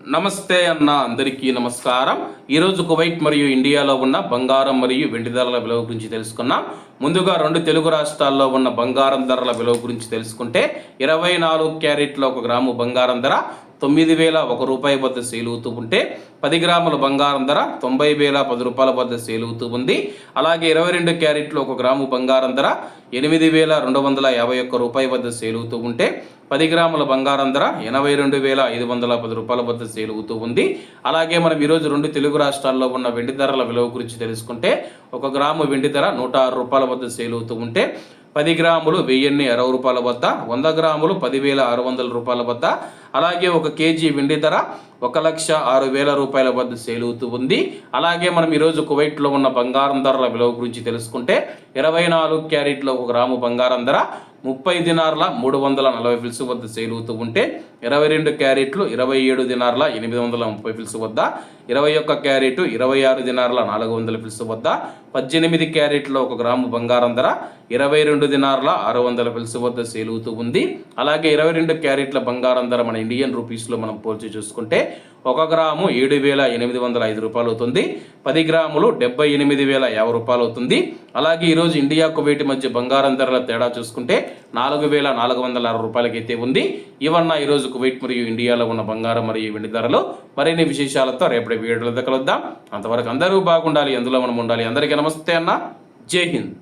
నమస్తే అన్న, అందరికీ నమస్కారం. ఈరోజు కువైట్ మరియు ఇండియాలో ఉన్న బంగారం మరియు వెండి ధరల విలువ గురించి తెలుసుకున్నాం. ముందుగా రెండు తెలుగు రాష్ట్రాల్లో ఉన్న బంగారం ధరల విలువ గురించి తెలుసుకుంటే 24 క్యారెట్ల 1 గ్రాము బంగారం ధర 9,001 రూపాయి వద్ద సేల్ అవుతూ ఉంటే 10 గ్రాముల బంగారం ధర 90,010 రూపాయల వద్ద సేల్ అవుతూ ఉంది. అలాగే 22 క్యారెట్లు 1 గ్రాము బంగారం ధర 8,251 రూపాయి వద్ద సేల్ అవుతూ ఉంటే 10 గ్రాముల బంగారం ధర 82,510 రూపాయల వద్ద సేల్ అవుతూ ఉంది. అలాగే మనం ఈరోజు రెండు తెలుగు రాష్ట్రాల్లో ఉన్న వెండి ధరల విలువ గురించి తెలుసుకుంటే 1 గ్రాము వెండి ధర 106 రూపాయల వద్ద సేల్ అవుతూ ఉంటే 10 గ్రాములు 1,060 రూపాయల వద్ద, 100 గ్రాములు 10,600 రూపాయల వద్ద, అలాగే 1 కేజీ వెండి ధర 1,06,000 రూపాయల వద్ద సేల్ అవుతూ ఉంది. అలాగే మనం ఈరోజు కువైట్లో ఉన్న బంగారం ధరల విలువ గురించి తెలుసుకుంటే 24 క్యారెట్ల 1 గ్రాము బంగారం ధర 30 దినార్ల 340 ఫిల్స్ వద్ద సేల్ అవుతూ ఉంటే 22 క్యారెట్లు 27 దినార్ల 830 ఫిల్స్ వద్ద, 21 క్యారెట్ 26 దినార్ల 400 ఫిల్స్ వద్ద, 18 క్యారెట్ల 1 గ్రాము బంగారం ధర 22 దినార్ల 600 ఫిల్స్ వద్ద సేల్ అవుతూ ఉంది. అలాగే 22 క్యారెట్ల బంగారం ధర మన ఇండియన్ రూపీస్లో మనం పోల్చి చూసుకుంటే 1 గ్రాము 7,805 రూపాయలు అవుతుంది. 10 గ్రాములు 78,050 రూపాయలు అవుతుంది. అలాగే ఈరోజు ఇండియా కువైట్ మధ్య బంగారం ధరల తేడా చూసుకుంటే 4,406 రూపాయలకైతే ఉంది. ఇవన్న ఈరోజు కువైట్ మరియు ఇండియాలో ఉన్న బంగారం మరియు వెండి ధరలు. మరిన్ని విశేషాలతో రేపటి వీడియోలో కలుద్దాం. అంతవరకు అందరూ బాగుండాలి, అందులో మనం ఉండాలి. అందరికీ నమస్తే అన్న, జై హింద్.